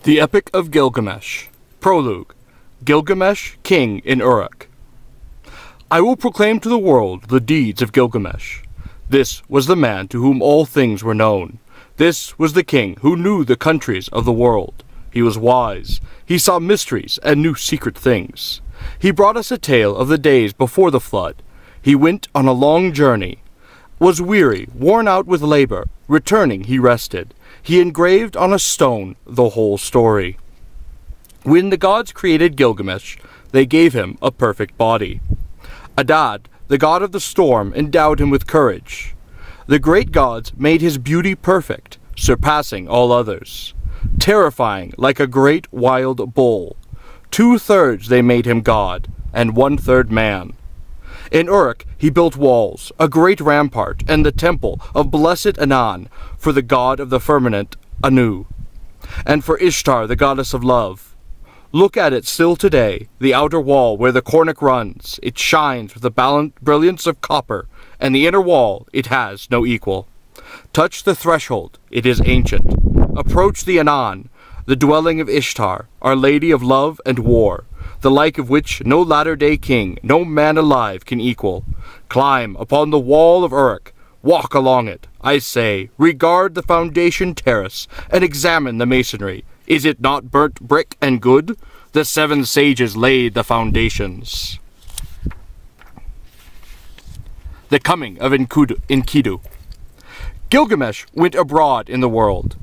The Epic of Gilgamesh. Prologue. Gilgamesh, King in Uruk. I will proclaim to the world the deeds of Gilgamesh. This was the man to whom all things were known. This was the king who knew the countries of the world. He was wise. He saw mysteries and knew secret things. He brought us a tale of the days before the flood. He went on a long journey, was weary, worn out with labor. Returning, he rested. He engraved on a stone the whole story. When the gods created Gilgamesh, they gave him a perfect body. Adad, the god of the storm, endowed him with courage. The great gods made his beauty perfect, surpassing all others. Terrifying like a great wild bull. 2/3 they made him god, and 1/3 man. In Uruk he built walls, a great rampart, and the temple of blessed Anan for the god of the firmament, Anu, and for Ishtar, the goddess of love. Look at it still today, the outer wall where the cornice runs. It shines with the brilliance of copper, and the inner wall, it has no equal. Touch the threshold, it is ancient. Approach the Anan, the dwelling of Ishtar, our lady of love and war, the like of which no latter-day king, no man alive can equal. Climb upon the wall of Uruk, walk along it, I say, regard the foundation terrace, and examine the masonry. Is it not burnt brick and good? The 7 sages laid the foundations. The coming of Enkidu. Gilgamesh went abroad in the world,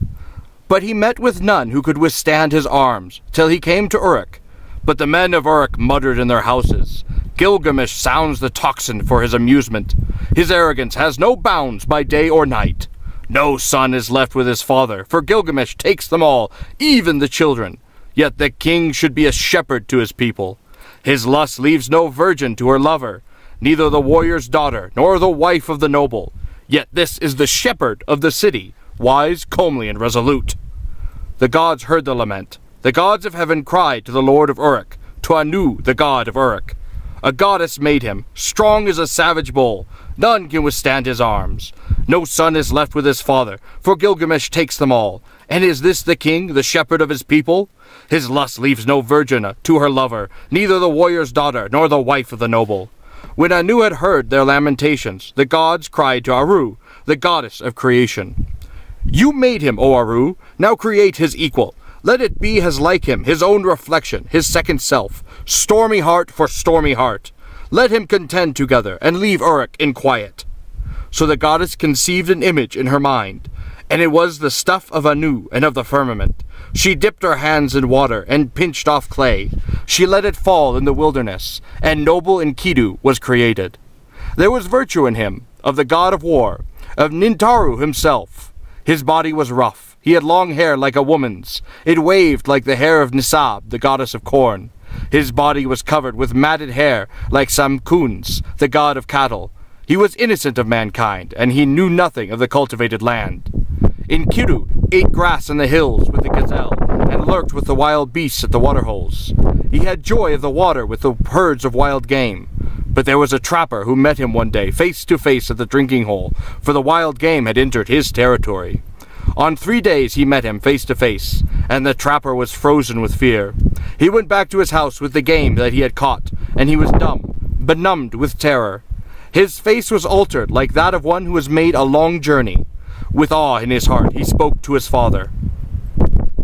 but he met with none who could withstand his arms, till he came to Uruk. But the men of Uruk muttered in their houses. Gilgamesh sounds the tocsin for his amusement. His arrogance has no bounds by day or night. No son is left with his father, for Gilgamesh takes them all, even the children. Yet the king should be a shepherd to his people. His lust leaves no virgin to her lover, neither the warrior's daughter, nor the wife of the noble. Yet this is the shepherd of the city, wise, comely, and resolute. The gods heard the lament. The gods of heaven cried to the lord of Uruk, to Anu, the god of Uruk. A goddess made him, strong as a savage bull. None can withstand his arms. No son is left with his father, for Gilgamesh takes them all. And is this the king, the shepherd of his people? His lust leaves no virgin to her lover, neither the warrior's daughter, nor the wife of the noble. When Anu had heard their lamentations, the gods cried to Aru, the goddess of creation. You made him, O Aru, now create his equal. Let it be as like him, his own reflection, his second self, stormy heart for stormy heart. Let him contend together, and leave Uruk in quiet. So the goddess conceived an image in her mind, and it was the stuff of Anu and of the firmament. She dipped her hands in water, and pinched off clay. She let it fall in the wilderness, and noble Enkidu was created. There was virtue in him, of the god of war, of Nintaru himself. His body was rough. He had long hair like a woman's. It waved like the hair of Nisab, the goddess of corn. His body was covered with matted hair like Samkuns, the god of cattle. He was innocent of mankind, and he knew nothing of the cultivated land. Enkidu ate grass in the hills with the gazelle, and lurked with the wild beasts at the waterholes. He had joy of the water with the herds of wild game. But there was a trapper who met him one day, face to face at the drinking hole, for the wild game had entered his territory. On 3 days he met him face to face, and the trapper was frozen with fear. He went back to his house with the game that he had caught, and he was benumbed with terror. His face was altered like that of one who has made a long journey. With awe in his heart he spoke to his father.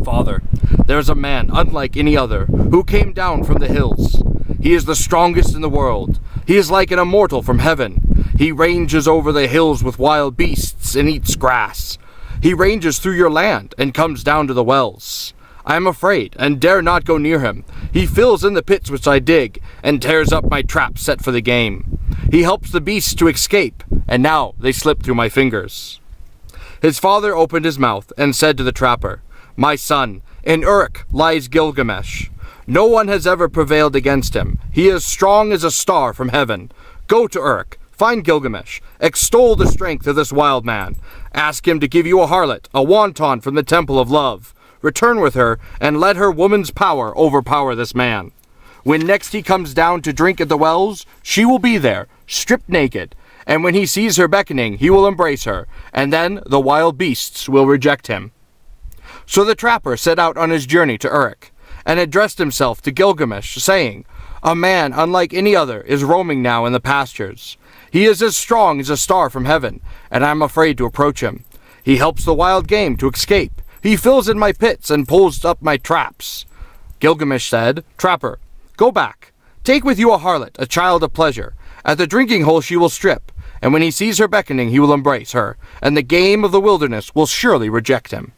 Father, there is a man unlike any other, who came down from the hills. He is the strongest in the world. He is like an immortal from heaven. He ranges over the hills with wild beasts and eats grass. He ranges through your land and comes down to the wells. I am afraid and dare not go near him. He fills in the pits which I dig and tears up my traps set for the game. He helps the beasts to escape, and now they slip through my fingers. His father opened his mouth and said to the trapper, My son, in Uruk lies Gilgamesh. No one has ever prevailed against him. He is strong as a star from heaven. Go to Uruk. Find Gilgamesh, extol the strength of this wild man. Ask him to give you a harlot, a wanton from the temple of love. Return with her, and let her woman's power overpower this man. When next he comes down to drink at the wells, she will be there, stripped naked, and when he sees her beckoning, he will embrace her, and then the wild beasts will reject him. So the trapper set out on his journey to Uruk, and addressed himself to Gilgamesh, saying, "A man unlike any other is roaming now in the pastures. He is as strong as a star from heaven, and I am afraid to approach him. He helps the wild game to escape. He fills in my pits and pulls up my traps." Gilgamesh said, "Trapper, go back. Take with you a harlot, a child of pleasure. At the drinking hole she will strip, and when he sees her beckoning he will embrace her, and the game of the wilderness will surely reject him."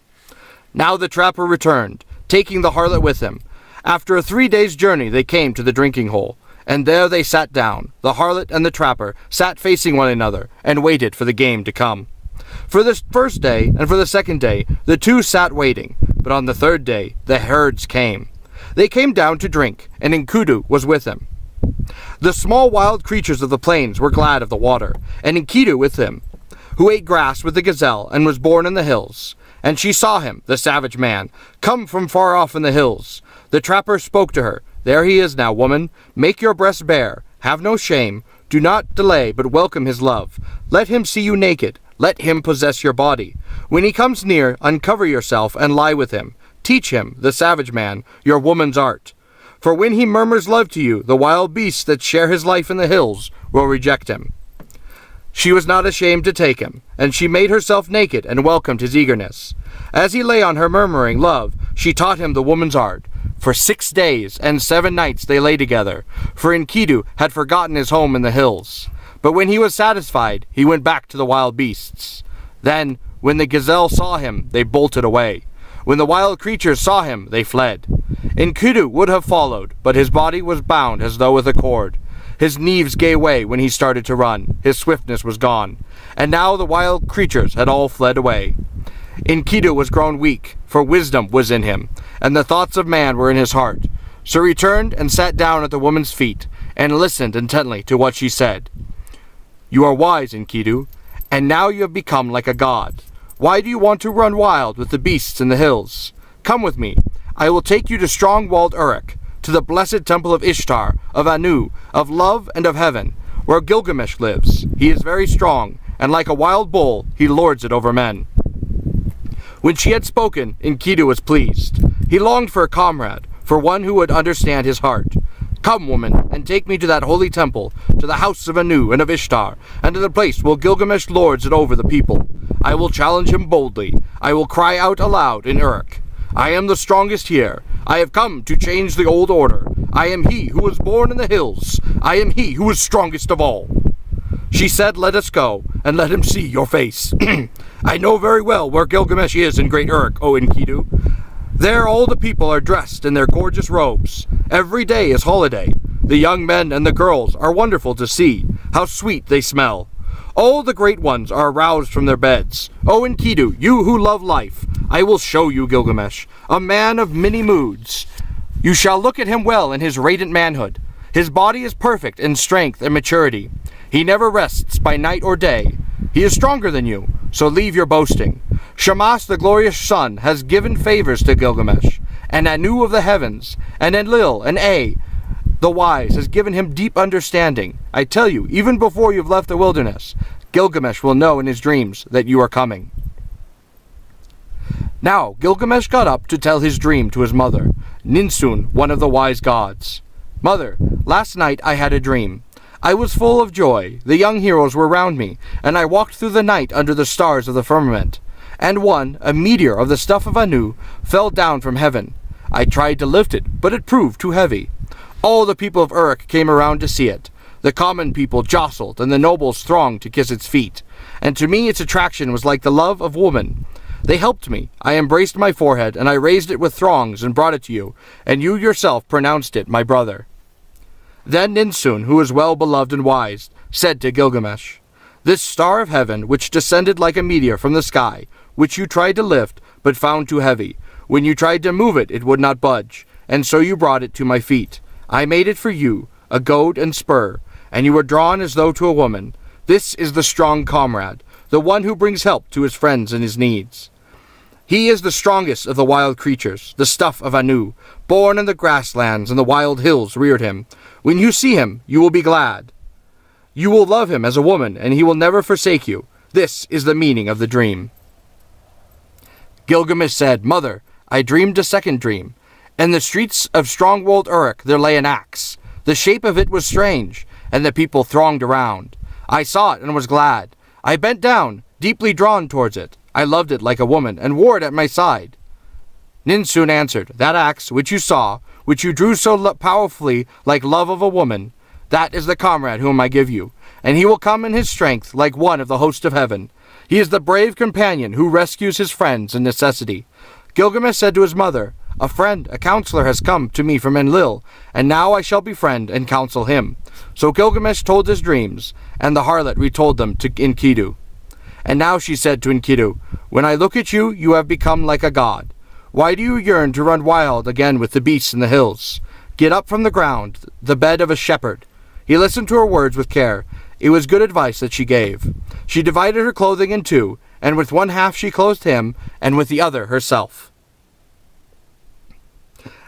Now the trapper returned, taking the harlot with him. After a 3 days' journey they came to the drinking hole, and there they sat down. The harlot and the trapper sat facing one another, and waited for the game to come. For the first day and for the second day the two sat waiting, but on the third day the herds came. They came down to drink, and Enkidu was with them. The small wild creatures of the plains were glad of the water, and Enkidu with him, who ate grass with the gazelle and was born in the hills. And she saw him, the savage man, come from far off in the hills. The trapper spoke to her, "There he is now, woman. Make your breast bare. Have no shame. Do not delay, but welcome his love. Let him see you naked. Let him possess your body. When he comes near, uncover yourself and lie with him. Teach him, the savage man, your woman's art. For when he murmurs love to you, the wild beasts that share his life in the hills will reject him." She was not ashamed to take him, and she made herself naked and welcomed his eagerness. As he lay on her murmuring love, she taught him the woman's art. For 6 days and 7 nights they lay together, for Enkidu had forgotten his home in the hills. But when he was satisfied, he went back to the wild beasts. Then, when the gazelle saw him, they bolted away. When the wild creatures saw him, they fled. Enkidu would have followed, but his body was bound as though with a cord. His knees gave way when he started to run. His swiftness was gone. And now the wild creatures had all fled away. Enkidu was grown weak, for wisdom was in him, and the thoughts of man were in his heart. So he turned and sat down at the woman's feet, and listened intently to what she said. "You are wise, Enkidu, and now you have become like a god. Why do you want to run wild with the beasts in the hills? Come with me. I will take you to strong-walled Uruk, to the blessed temple of Ishtar, of Anu, of love and of heaven, where Gilgamesh lives. He is very strong, and like a wild bull, he lords it over men." When she had spoken, Enkidu was pleased. He longed for a comrade, for one who would understand his heart. "Come, woman, and take me to that holy temple, to the house of Anu and of Ishtar, and to the place where Gilgamesh lords it over the people. I will challenge him boldly. I will cry out aloud in Uruk. I am the strongest here. I have come to change the old order. I am he who was born in the hills. I am he who is strongest of all." She said, "Let us go, and let him see your face." "I know very well where Gilgamesh is in great Uruk, O Enkidu. There all the people are dressed in their gorgeous robes. Every day is holiday. The young men and the girls are wonderful to see. How sweet they smell. All the great ones are aroused from their beds. O Enkidu, you who love life, I will show you Gilgamesh, a man of many moods. You shall look at him well in his radiant manhood. His body is perfect in strength and maturity. He never rests by night or day. He is stronger than you, so leave your boasting. Shamash, the glorious sun, has given favors to Gilgamesh, and Anu of the heavens, and Enlil and Ea, the wise, has given him deep understanding. I tell you, even before you've left the wilderness, Gilgamesh will know in his dreams that you are coming." Now Gilgamesh got up to tell his dream to his mother, Ninsun, one of the wise gods. "Mother, last night I had a dream. I was full of joy. The young heroes were round me, and I walked through the night under the stars of the firmament. And one, a meteor of the stuff of Anu, fell down from heaven. I tried to lift it, but it proved too heavy. All the people of Uruk came around to see it. The common people jostled, and the nobles thronged to kiss its feet. And to me its attraction was like the love of woman. They helped me. I embraced my forehead, and I raised it with throngs and brought it to you, and you yourself pronounced it my brother." Then Ninsun, who was well beloved and wise, said to Gilgamesh, "This star of heaven, which descended like a meteor from the sky, which you tried to lift, but found too heavy, when you tried to move it, it would not budge, and so you brought it to my feet. I made it for you, a goad and spur, and you were drawn as though to a woman. This is the strong comrade, the one who brings help to his friends in his needs. He is the strongest of the wild creatures, the stuff of Anu, born in the grasslands, and the wild hills reared him. When you see him, you will be glad. You will love him as a woman, and he will never forsake you. This is the meaning of the dream." Gilgamesh said, "Mother, I dreamed a second dream. In the streets of strong-walled Uruk there lay an axe. The shape of it was strange, and the people thronged around. I saw it and was glad. I bent down, deeply drawn towards it. I loved it like a woman, and wore it at my side." Ninsun answered, "That axe which you saw, which you drew so powerfully like love of a woman, that is the comrade whom I give you, and he will come in his strength like one of the host of heaven. He is the brave companion who rescues his friends in necessity." Gilgamesh said to his mother, "A friend, a counselor has come to me from Enlil, and now I shall befriend and counsel him." So Gilgamesh told his dreams, and the harlot retold them to Enkidu. And now she said to Enkidu, "When I look at you, you have become like a god. Why do you yearn to run wild again with the beasts in the hills? Get up from the ground, the bed of a shepherd." He listened to her words with care. It was good advice that she gave. She divided her clothing in two, and with one half she clothed him, and with the other herself.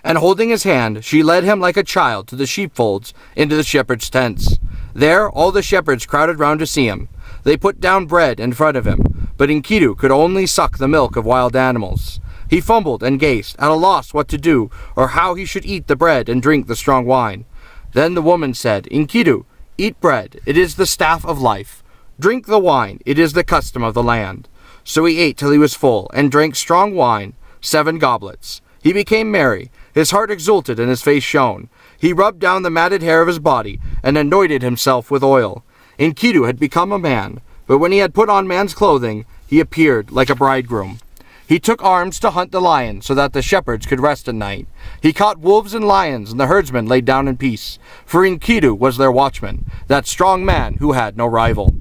And holding his hand, she led him like a child to the sheepfolds into the shepherds' tents. There all the shepherds crowded round to see him. They put down bread in front of him, but Enkidu could only suck the milk of wild animals. He fumbled and gazed, at a loss what to do, or how he should eat the bread and drink the strong wine. Then the woman said, "Enkidu, eat bread, it is the staff of life. Drink the wine, it is the custom of the land." So he ate till he was full, and drank strong wine, 7 goblets. He became merry, his heart exulted, and his face shone. He rubbed down the matted hair of his body, and anointed himself with oil. Enkidu had become a man, but when he had put on man's clothing, he appeared like a bridegroom. He took arms to hunt the lion, so that the shepherds could rest at night. He caught wolves and lions, and the herdsmen laid down in peace. For Enkidu was their watchman, that strong man who had no rival.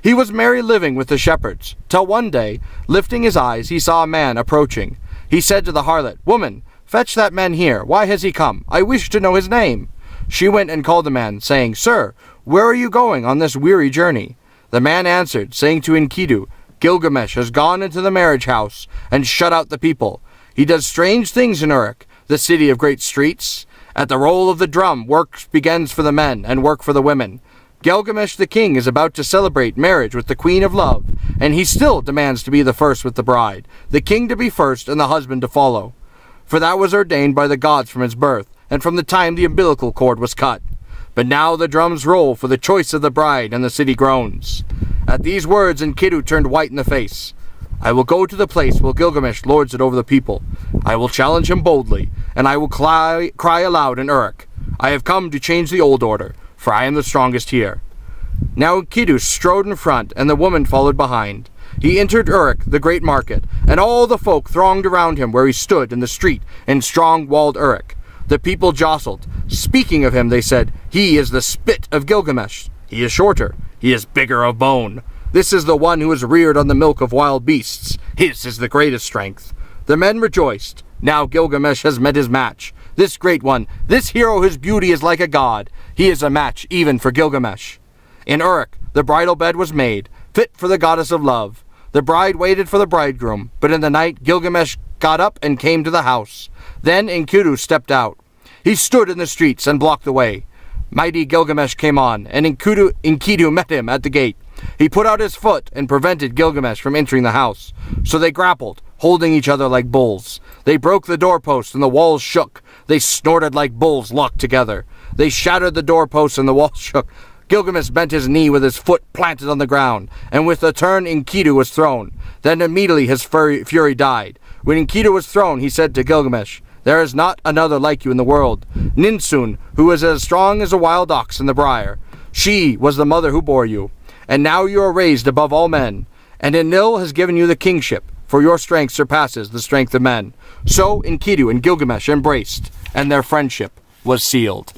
He was merry living with the shepherds, till one day, lifting his eyes, he saw a man approaching. He said to the harlot, "Woman, fetch that man here. Why has he come? I wish to know his name." She went and called the man, saying, "Sir, where are you going on this weary journey?" The man answered, saying to Enkidu, "Gilgamesh has gone into the marriage house and shut out the people. He does strange things in Uruk, the city of great streets. At the roll of the drum, work begins for the men and work for the women. Gilgamesh the king is about to celebrate marriage with the queen of love, and he still demands to be the first with the bride, the king to be first and the husband to follow. For that was ordained by the gods from his birth, and from the time the umbilical cord was cut. But now the drums roll for the choice of the bride, and the city groans." At these words Enkidu turned white in the face. "I will go to the place where Gilgamesh lords it over the people. I will challenge him boldly, and I will cry aloud in Uruk. I have come to change the old order, for I am the strongest here." Now Enkidu strode in front, and the woman followed behind. He entered Uruk, the great market, and all the folk thronged around him where he stood in the street in strong-walled Uruk. The people jostled. Speaking of him, they said, "He is the spit of Gilgamesh. He is shorter. He is bigger of bone. This is the one who is reared on the milk of wild beasts. His is the greatest strength." The men rejoiced. Now Gilgamesh has met his match. This great one, this hero whose beauty is like a god. He is a match even for Gilgamesh. In Uruk, the bridal bed was made, fit for the goddess of love. The bride waited for the bridegroom, but in the night Gilgamesh got up and came to the house. Then Enkidu stepped out. He stood in the streets and blocked the way. Mighty Gilgamesh came on, and Enkidu met him at the gate. He put out his foot and prevented Gilgamesh from entering the house. So they grappled, holding each other like bulls. They broke the doorpost and the walls shook. They snorted like bulls locked together. They shattered the doorpost and the walls shook. Gilgamesh bent his knee with his foot planted on the ground, and with a turn Enkidu was thrown. Then immediately his fury died. When Enkidu was thrown, he said to Gilgamesh, "There is not another like you in the world. Ninsun, who is as strong as a wild ox in the briar. She was the mother who bore you. And now you are raised above all men. And Enlil has given you the kingship, for your strength surpasses the strength of men." So Enkidu and Gilgamesh embraced, and their friendship was sealed.